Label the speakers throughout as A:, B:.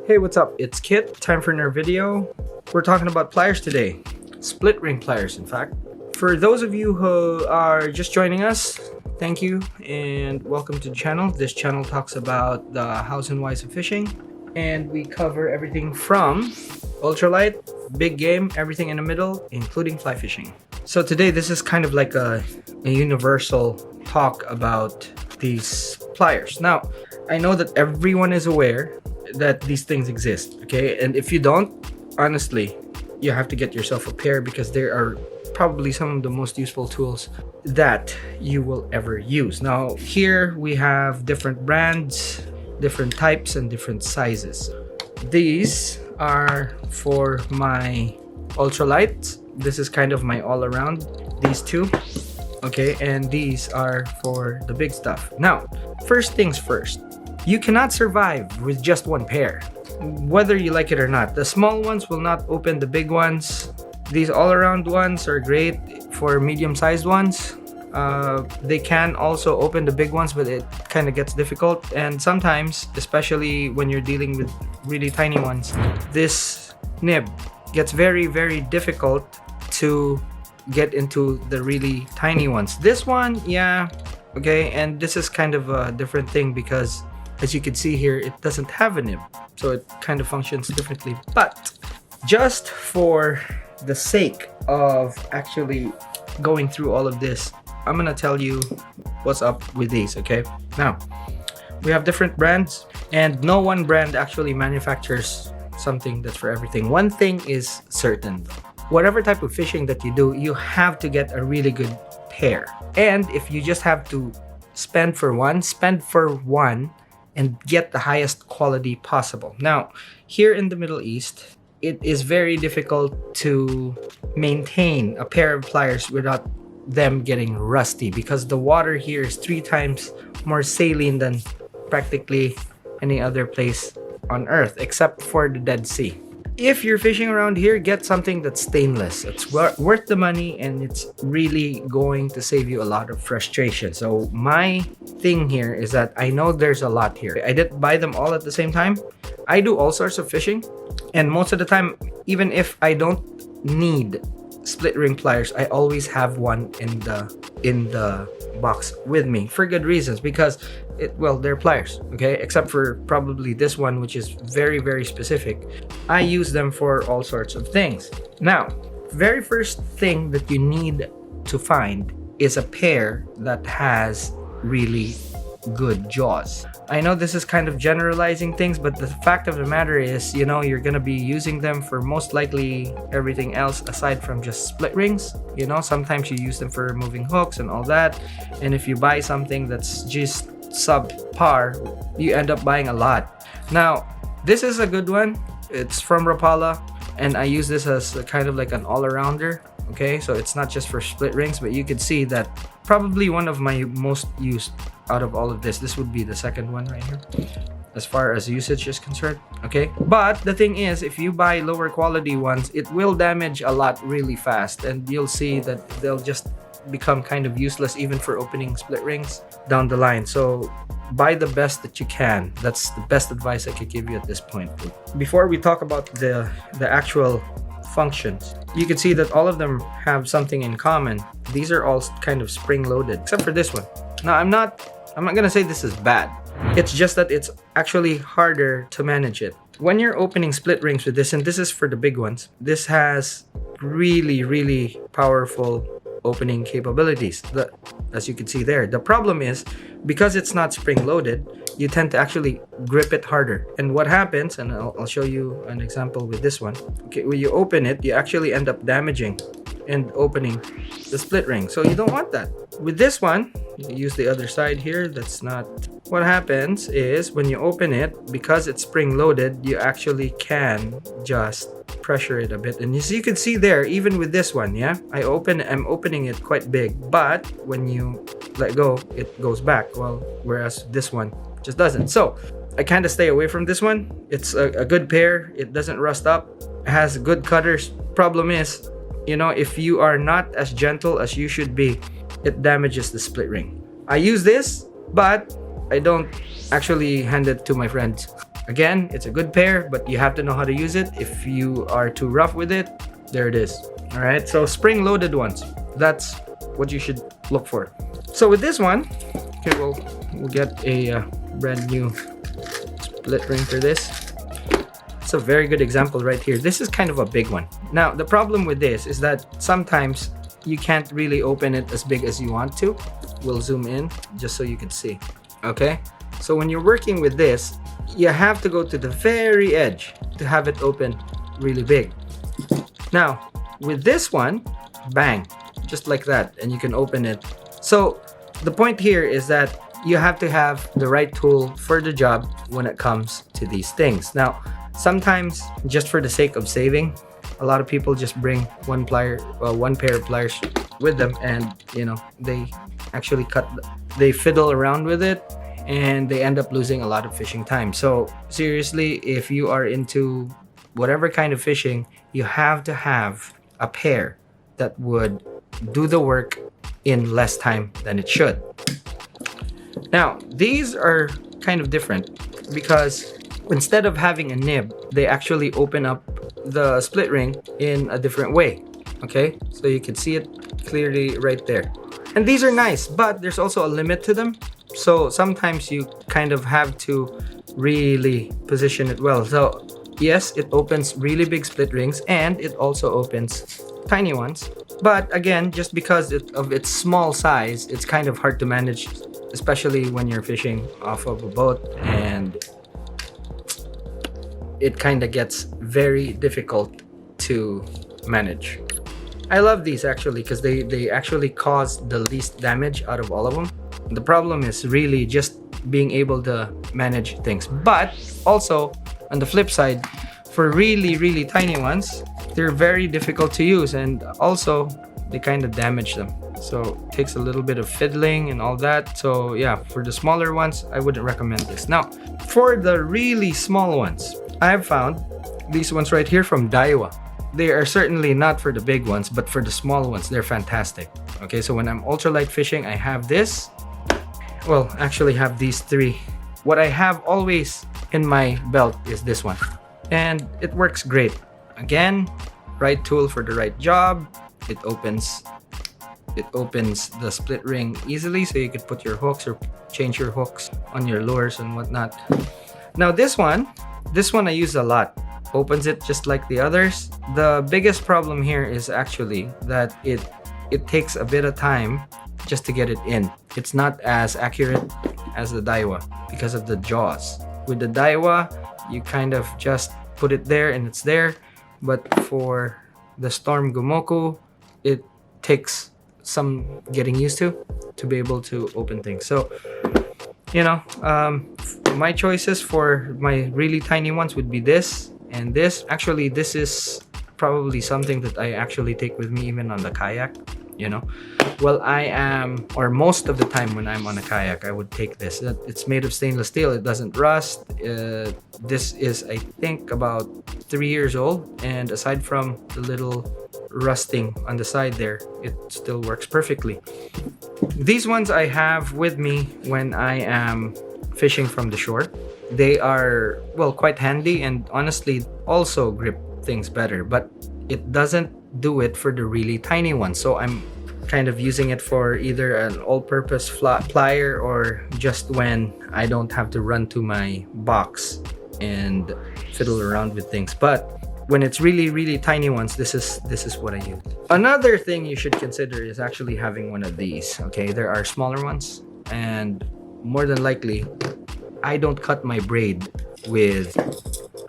A: Hey, what's up? It's Kit. Time for another video. We're talking about pliers today. Split ring pliers, in fact. For those of you who are just joining us, thank you and welcome to the channel. This channel talks about the hows and whys of fishing, and we cover everything from ultralight, big game, everything in the middle, including fly fishing. So today, this is kind of like a universal talk about these pliers. Now, I know that everyone is aware that these things exist, okay? And if you don't, honestly, you have to get yourself a pair because they are probably some of the most useful tools that you will ever use. Now, here we have different brands, different types, and different sizes. These are for my ultralight. This is kind of my all-around, these two. Okay, and these are for the big stuff. Now, first things first, you cannot survive with just one pair, whether you like it or not. The small ones will not open the big ones. These all-around ones are great for medium-sized ones. They can also open the big ones, but it kind of gets difficult. And sometimes, especially when you're dealing with really tiny ones, this nib gets very, very difficult to get into the really tiny ones. This one, yeah, okay, and this is kind of a different thing because as you can see here, it doesn't have a nib, so it kind of functions differently. But just for the sake of actually going through all of this, I'm gonna tell you what's up with these, okay? Now, we have different brands, and no one brand actually manufactures something that's for everything. One thing is certain: whatever type of fishing that you do, you have to get a really good pair. And if you just have to spend for one and get the highest quality possible. Now, here in the Middle East, it is very difficult to maintain a pair of pliers without them getting rusty because the water here is 3 times more saline than practically any other place on earth except for the Dead Sea. If you're fishing around here, get something that's stainless. It's worth the money, and it's really going to save you a lot of frustration. So my thing here is that I know there's a lot here. I didn't buy them all at the same time. I do all sorts of fishing, and most of the time, even if I don't need split ring pliers, I always have one in the box with me for good reasons, because they're pliers, okay? Except for probably this one, which is very, very specific. I use them for all sorts of things. Now, very first thing that you need to find is a pair that has really good jaws. I know this is kind of generalizing things, but the fact of the matter is, you're gonna be using them for most likely everything else aside from just split rings. Sometimes you use them for removing hooks and all that. And if you buy something that's just subpar, you end up buying a lot. Now, this is a good one. It's from Rapala, and I use this as kind of like an all-arounder. Okay, so it's not just for split rings, but you could see that probably one of my most used out of all of this would be the second one right here as far as usage is concerned. Okay, but the thing is, if you buy lower quality ones, it will damage a lot really fast, and you'll see that they'll just become kind of useless even for opening split rings down the line. So buy the best that you can. That's the best advice I could give you at this point. Before we talk about the actual functions, you can see that all of them have something in common. These are all kind of spring loaded except for this one. Now, I'm not gonna say this is bad. It's just that it's actually harder to manage it. When you're opening split rings with this, and this is for the big ones, this has really, really powerful opening capabilities, as you can see there. The problem is, because it's not spring loaded, you tend to actually grip it harder. And what happens, and I'll show you an example with this one. Okay, when you open it, you actually end up damaging and opening the split ring. So you don't want that. With this one, you use the other side here. That's not... What happens is when you open it, because it's spring loaded, you actually can just pressure it a bit. And as you can see there, even with this one, yeah, I'm opening it quite big, but when you let go, it goes back. Well, whereas this one just doesn't. So I kind of stay away from this one. It's a good pair. It doesn't rust up. It has good cutters. Problem is, if you are not as gentle as you should be, it damages the split ring. I use this, but I don't actually hand it to my friends. Again, it's a good pair, but you have to know how to use it. If you are too rough with it, there it is. All right, so spring-loaded ones. That's what you should look for. So with this one, okay, we'll get a brand new split ring for this. It's a very good example right here. This is kind of a big one. Now, the problem with this is that sometimes you can't really open it as big as you want to. We'll zoom in just so you can see. Okay, so when you're working with this, you have to go to the very edge to have it open really big. Now, with this one, bang, just like that, and you can open it. So the point here is that you have to have the right tool for the job when it comes to these things. Now, sometimes just for the sake of saving, a lot of people just bring one pair of pliers with them, and you know, they actually they fiddle around with it, and they end up losing a lot of fishing time. So seriously, if you are into whatever kind of fishing, you have to have a pair that would do the work in less time than it should. Now, these are kind of different because instead of having a nib, they actually open up the split ring in a different way. Okay, so you can see it clearly right there. And these are nice, but there's also a limit to them. So sometimes you kind of have to really position it well. So yes, it opens really big split rings, and it also opens tiny ones. But again, just because of its small size, it's kind of hard to manage, especially when you're fishing off of a boat, and it kind of gets very difficult to manage. I love these actually because they actually cause the least damage out of all of them. The problem is really just being able to manage things. But also, on the flip side, for really tiny ones, they're very difficult to use, and also they kind of damage them. So it takes a little bit of fiddling and all that. So yeah, for the smaller ones, I wouldn't recommend this. Now, for the really small ones, I have found these ones right here from Daiwa. They are certainly not for the big ones, but for the small ones, they're fantastic. Okay, so when I'm ultralight fishing, I have this. Well, actually have these three. What I have always in my belt is this one, and it works great. Again, right tool for the right job. It opens the split ring easily, so you could put your hooks or change your hooks on your lures and whatnot. Now this one I use a lot. Opens it just like the others. The biggest problem here is actually that it takes a bit of time just to get it in. It's not as accurate as the Daiwa because of the jaws. With the Daiwa, you kind of just put it there and it's there. But for the Storm Gomoku, it takes some getting used to be able to open things. So, you know, my choices for my really tiny ones would be this and this. Actually, this is probably something that I actually take with me even on the kayak, you know. Well, most of the time when I'm on a kayak, I would take this. It's made of stainless steel. It doesn't rust. This is, I think, about 3 years old. And aside from the little rusting on the side there, it still works perfectly. These ones I have with me when I am fishing from the shore. They are, well, quite handy and honestly also grip things better, but it doesn't do it for the really tiny ones. So I'm kind of using it for either an all-purpose plier or just when I don't have to run to my box and fiddle around with things. But when it's really tiny ones, this is what I use. Another thing you should consider is actually having one of these. Okay, there are smaller ones, and more than likely I don't cut my braid with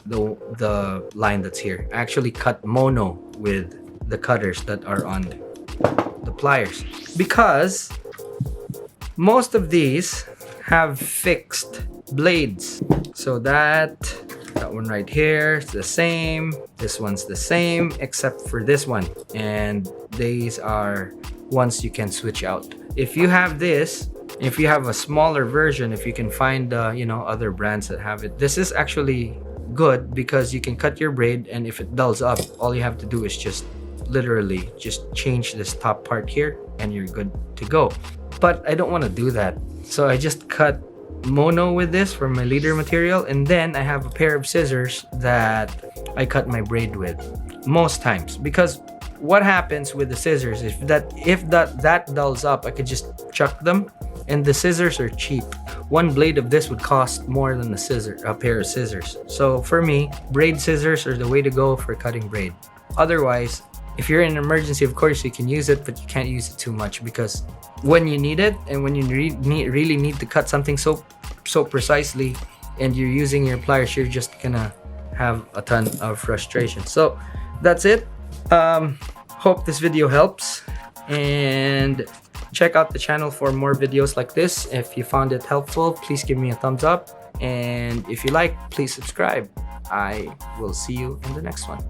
A: the line that's here. I actually cut mono with the cutters that are on the pliers, because most of these have fixed blades. So that one right here is the same, this one's the same except for this one, and these are ones you can switch out. If you have this, if you have a smaller version, if you can find other brands that have it, this is actually good because you can cut your braid, and if it dulls up, all you have to do is just literally just change this top part here and you're good to go. But I don't want to do that, so I just cut mono with this for my leader material, and then I have a pair of scissors that I cut my braid with most times. Because what happens with the scissors, if that dulls up, I could just chuck them, and the scissors are cheap. One blade of this would cost more than a pair of scissors. So for me, braid scissors are the way to go for cutting braid. Otherwise, if you're in an emergency, of course you can use it, but you can't use it too much, because when you need it and when you really need to cut something so precisely and you're using your pliers, you're just gonna have a ton of frustration. So that's it. Hope this video helps, and check out the channel for more videos like this. If you found it helpful, please give me a thumbs up, and if you like, please subscribe. I will see you in the next one.